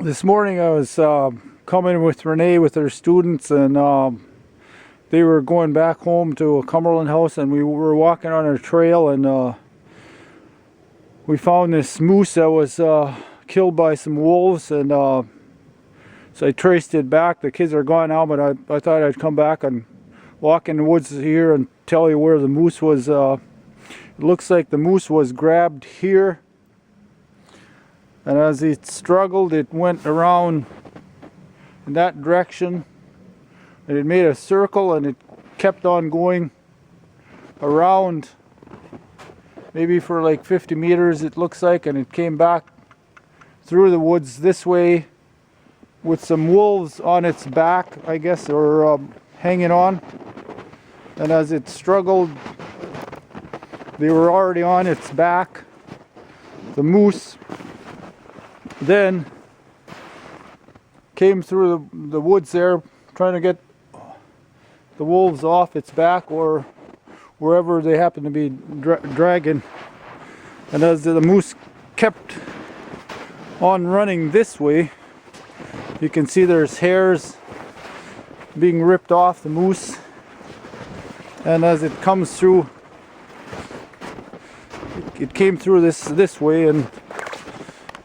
This morning I was coming with Renee with her students, and they were going back home to a Cumberland house, and we were walking on a trail, and we found this moose that was killed by some wolves, and so I traced it back. The kids are gone now, but I thought I'd come back and walk in the woods here and tell you where the moose was. It looks like the moose was grabbed here, and as it struggled, it went around in that direction, and it made a circle, and it kept on going around maybe for like 50 meters, it looks like, and it came back through the woods this way with some wolves on its back, I guess, or hanging on. And as it struggled, they were already on its back. The moose then came through the woods there, trying to get the wolves off its back or wherever they happen to be dragging. And as the moose kept on running this way, you can see there's hairs being ripped off the moose. And as it comes through, it came through this way, and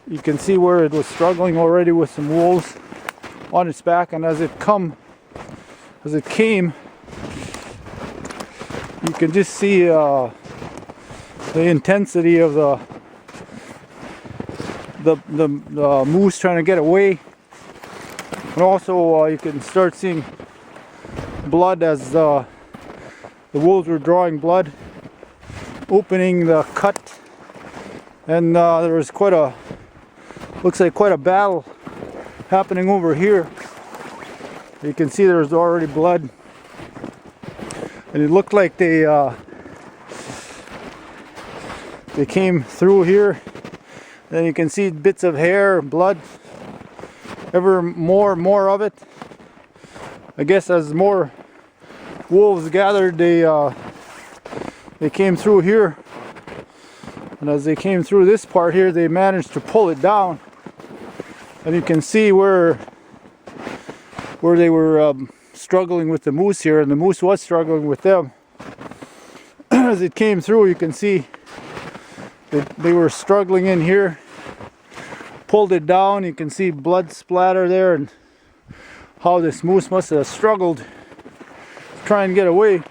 you can see where it was struggling already with some wolves on its back. And as it came, you can just see the intensity of the moose trying to get away. And also you can start seeing blood as the wolves were drawing blood, opening the cut. And there was looks like quite a battle happening over here. You can see there's already blood, and it looked like they came through here. Then you can see bits of hair, blood, ever more of it. I guess as more wolves gathered, they came through here, and as they came through this part here, they managed to pull it down. And you can see where they were struggling with the moose here, and the moose was struggling with them. As it came through, you can see that they were struggling in here, pulled it down. You can see blood splatter there, and how this moose must have struggled to try and get away.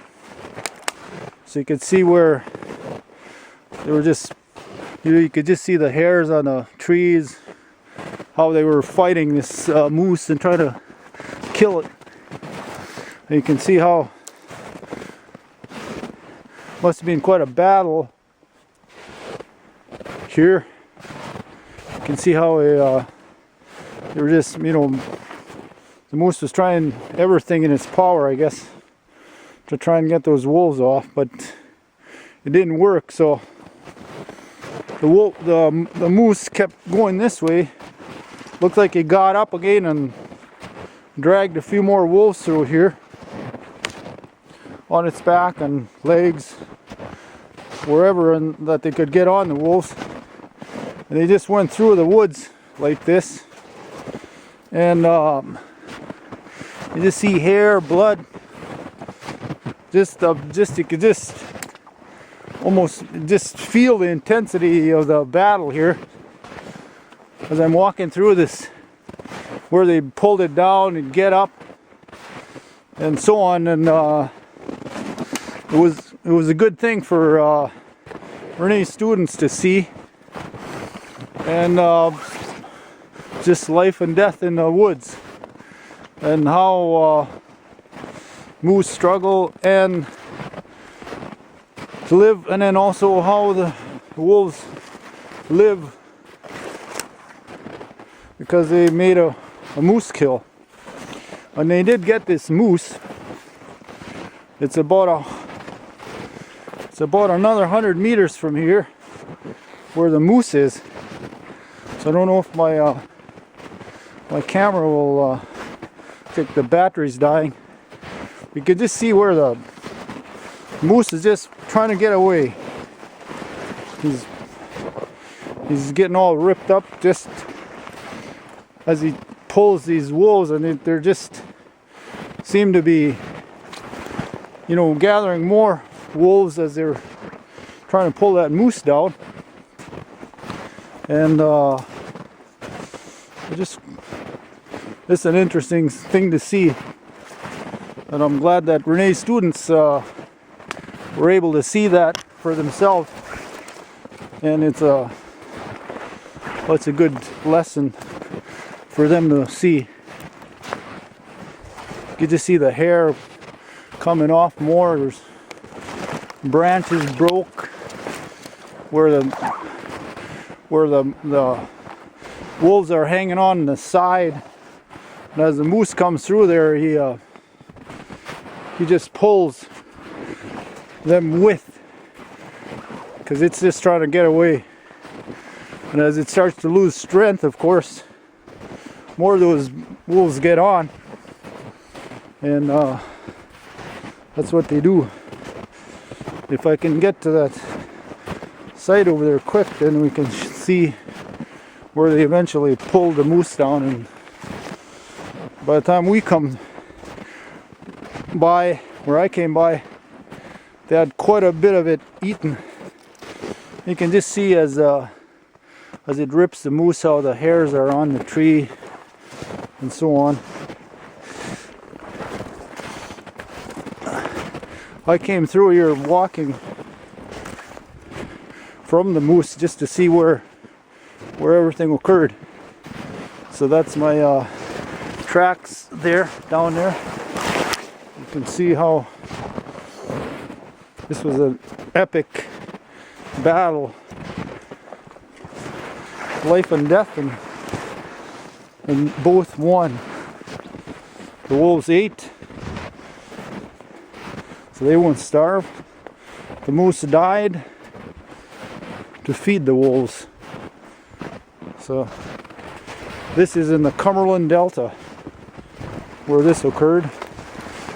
So you could see where they were just, you could just see the hairs on the trees, how they were fighting this moose and trying to kill it. And you can see how must have been quite a battle here. You can see how they were just, the moose was trying everything in its power, I guess, to try and get those wolves off, but it didn't work. So the moose kept going this way. Looked like he got up again and dragged a few more wolves through here on its back and legs, wherever, and that they could get on the wolves. And they just went through the woods like this, and you just see hair, blood. Just you could just almost just feel the intensity of the battle here. As I'm walking through this, where they pulled it down and get up, and so on, and it was a good thing for Renee's students to see, and just life and death in the woods, and how moose struggle and to live, and then also how the wolves live, because they made a moose kill. And they did get this moose. It's about another 100 meters from here where the moose is. So I don't know if my camera will I think the battery's dying. You can just see where the moose is just trying to get away. He's getting all ripped up, just as he pulls these wolves, and they're just seem to be, you know, gathering more wolves as they're trying to pull that moose down. And it's an interesting thing to see, and I'm glad that Renee's students were able to see that for themselves, and it's a good lesson for them to see. You can just see the hair coming off more. There's branches broke where the wolves are hanging on the side, and as the moose comes through there, he just pulls them with, because it's just trying to get away. And as it starts to lose strength, of course, more of those wolves get on, and that's what they do. If I can get to that site over there quick, then we can see where they eventually pulled the moose down, and by the time we come by where I came by, they had quite a bit of it eaten. You can just see as it rips the moose how the hairs are on the tree and so on. I came through here walking from the moose just to see where everything occurred. So that's my tracks there, down there. You can see how this was an epic battle, life and death, and both won. The wolves ate, so they won't starve. The moose died to feed the wolves. So this is in the Cumberland Delta where this occurred,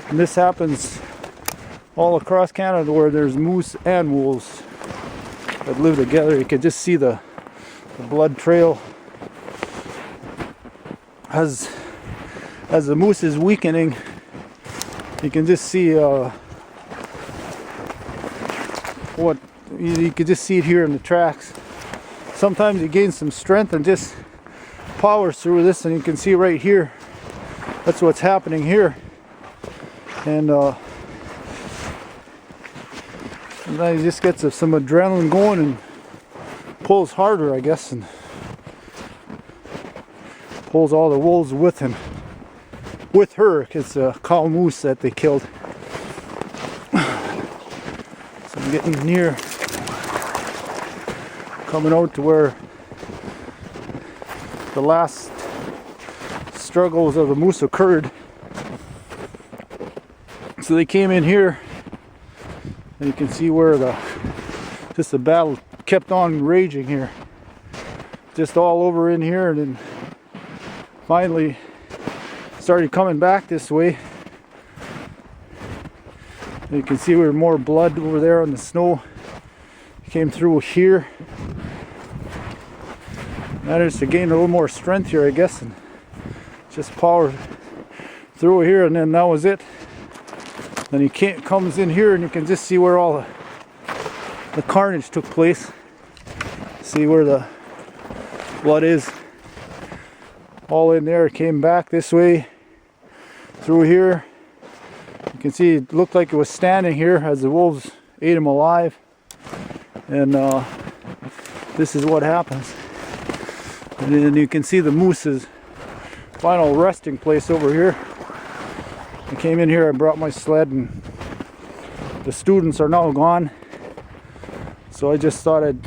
and this happens all across Canada where there's moose and wolves that live together. You can just see the blood trail as the moose is weakening. You can just see what you can just see it here in the tracks. Sometimes he gains some strength and just powers through this, and you can see right here that's what's happening here. And then he just gets some adrenaline going and pulls harder, I guess, and pulls all the wolves with him, with her. It's a cow moose that they killed. So I'm getting near, coming out to where the last struggles of the moose occurred. So they came in here, and you can see where the battle kept on raging here, just all over in here, and then finally started coming back this way. And you can see where more blood over there on the snow came through here. Managed to gain a little more strength here, I guess, and just powered through here, and then that was it. Then he comes in here, and you can just see where all the carnage took place. See where the blood is. All in there. It came back this way, through here. You can see it looked like it was standing here as the wolves ate him alive. And this is what happens. And then you can see the moose's final resting place over here. I came in here, I brought my sled, and the students are now gone. So I just thought I'd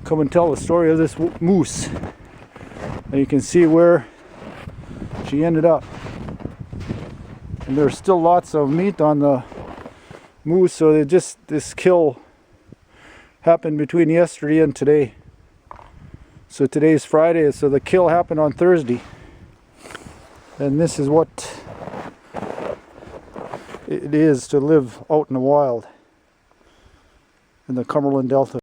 come and tell the story of this moose. And you can see where she ended up. And there's still lots of meat on the moose, so this kill happened between yesterday and today. So today's Friday, so the kill happened on Thursday. And this is what it is to live out in the wild in the Cumberland Delta.